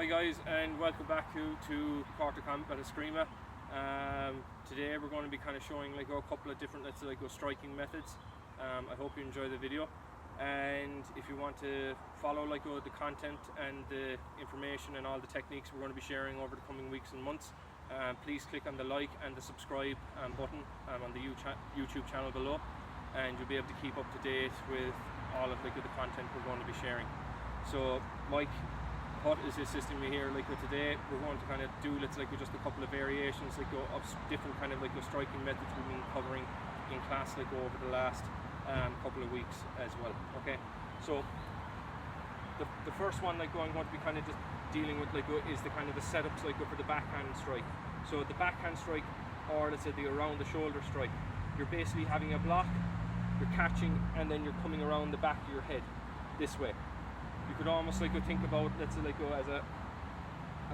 Hi guys, and welcome back to Corto Combate Eskrima. Today we're going to be kind of showing a couple of different striking methods. I hope you enjoy the video, and if you want to follow the content and the information and all the techniques we're going to be sharing over the coming weeks and months, please click on the like and the subscribe button on the YouTube channel below, and you'll be able to keep up to date with all of the content we're going to be sharing. So Mike Hutt is assisting me here today. We're going to kind of do just a couple of variations of different kind of striking methods we've been covering in class over the last couple of weeks as well. Okay, so the first one I'm going to be kind of just dealing with is the kind of the setups for the backhand strike. So the backhand strike, or let's say the around the shoulder strike, you're basically having a block, you're catching, and then you're coming around the back of your head this way. You could almost think about as a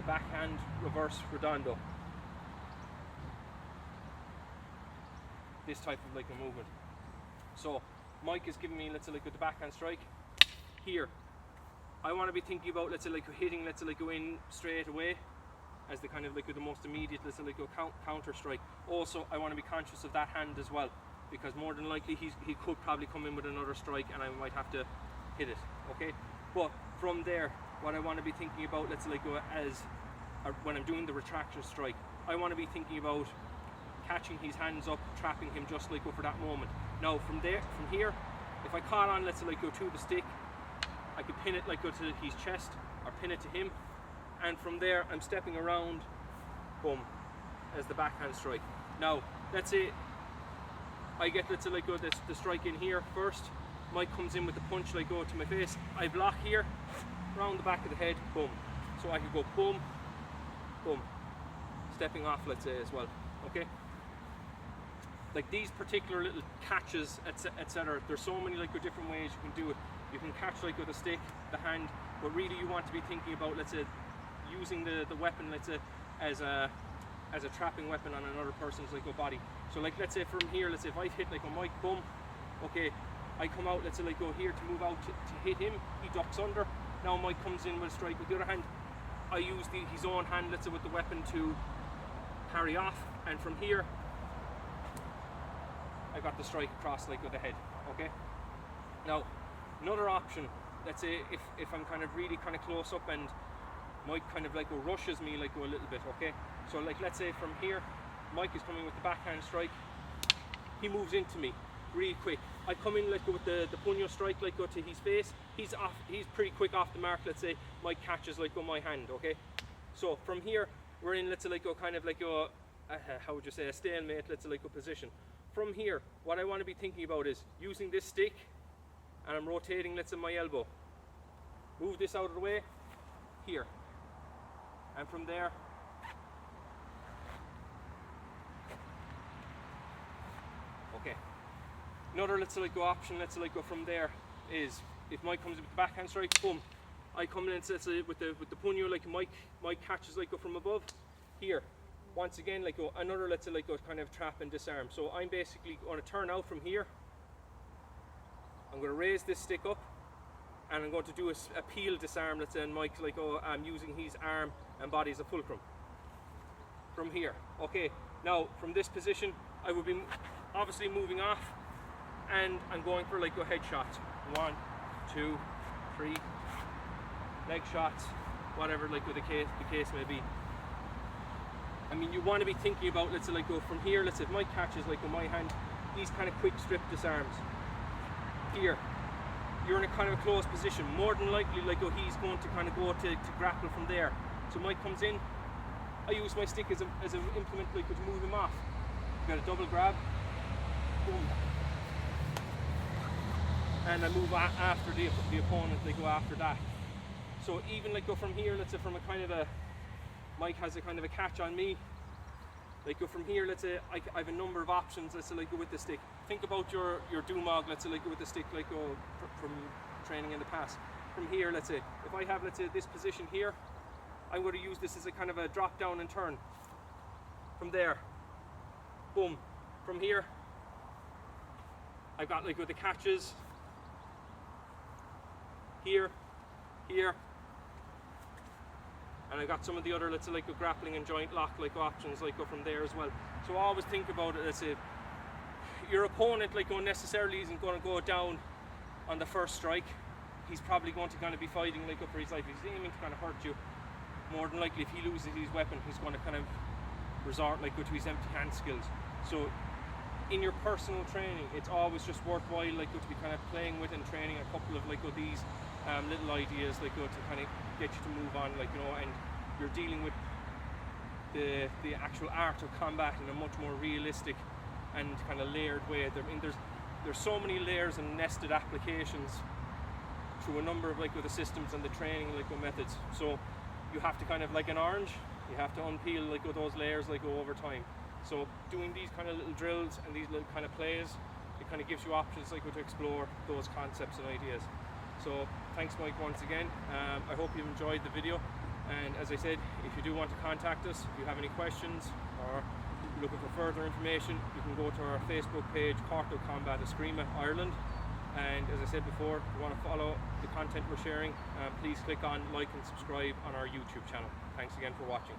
backhand reverse redondo. This type of a movement. So Mike is giving me the backhand strike here. I want to be thinking about hitting go in straight away as the kind of the most immediate counter strike. Also, I want to be conscious of that hand as well, because more than likely he could probably come in with another strike and I might have to hit it. Okay. But from there, what I want to be thinking about, when I'm doing the retraction strike, I want to be thinking about catching his hands up, trapping him just for that moment. Now from here, if I caught on, to the stick, I could pin it to his chest or pin it to him, and from there I'm stepping around, boom, as the backhand strike. Now let's say I get the strike in here first. Mike comes in with the punch to my face. I block here, round the back of the head, boom. So I could go boom, boom, stepping off, let's say, as well. Okay. These particular little catches, etc. There's so many different ways you can do it. You can catch with a stick, the hand, but really you want to be thinking about, let's say, using the weapon, let's say, as a trapping weapon on another person's body. So let's say from here, let's say if I hit a Mike, boom, okay. I come out, let's say go here to move out to hit him, he ducks under. Now Mike comes in with a strike with the other hand. I use his own hand, let's say with the weapon, to parry off, and from here I got the strike across with the head. Okay. Now another option, let's say if I'm kind of really kind of close up and Mike kind of rushes me a little bit. Okay, so let's say from here Mike is coming with the backhand strike, he moves into me really quick. I come in with the puño strike to his face. He's pretty quick off the mark. Let's say Mike catches with my hand. Okay, so from here we're in kind of how would you say, a stalemate, let's say position. From here, what I want to be thinking about is using this stick, and I'm rotating, let's say, my elbow. Move this out of the way here, and from there okay. Another option, from there is if Mike comes in with the backhand strike, boom, I come in with the puño, Mike catches from above here. Once again, another kind of trap and disarm. So I'm basically going to turn out from here. I'm going to raise this stick up, and I'm going to do a peel disarm. Let's say, and Mike's I'm using his arm and body as a fulcrum. From here, okay. Now from this position, I would be obviously moving off, and I'm going for head shots. 1, 2, 3, leg shots, whatever the case may be. I mean, you want to be thinking about, let's say from here, let's say if Mike catches with my hand, these kind of quick strip disarms. Here, you're in a kind of a close position. More than likely he's going to kind of go to grapple from there. So Mike comes in, I use my stick as an implement to move him off. You got a double grab, boom, and I move after the opponent. They go after that. So even from here, let's say from a kind of a Mike has a kind of a catch on me. From here, let's say I have a number of options. Let's say with the stick. Think about your Dumog. Let's say with the stick from training in the past. From here, let's say if I have this position here, I'm going to use this as a kind of a drop down and turn. From there, boom. From here, I've got with the catches here, and I got some of the other, let's say, like a grappling and joint lock like options like from there as well. So always think about it, let's say your opponent like necessarily isn't going to go down on the first strike. He's probably going to kind of be fighting like up for his life. He's aiming to kind of hurt you. More than likely, if he loses his weapon, he's going to kind of resort like to his empty hand skills. So in your personal training, it's always just worthwhile like to be kind of playing with and training a couple of like these little ideas like to kind of get you to move on, like, you know, and you're dealing with the actual art of combat in a much more realistic and kind of layered way. I mean, there's so many layers and nested applications through a number of like with the systems and the training like with methods. So you have to kind of, like an orange, you have to unpeel like with those layers like over time. So doing these kind of little drills and these little kind of plays, it kind of gives you options like to explore those concepts and ideas. So thanks Mike once again. I hope you've enjoyed the video, and as I said, if you do want to contact us, if you have any questions or you're looking for further information, you can go to our Facebook page, Corto Combate Eskrima Ireland. And as I said before, if you want to follow the content we're sharing, please click on like and subscribe on our YouTube channel. Thanks again for watching.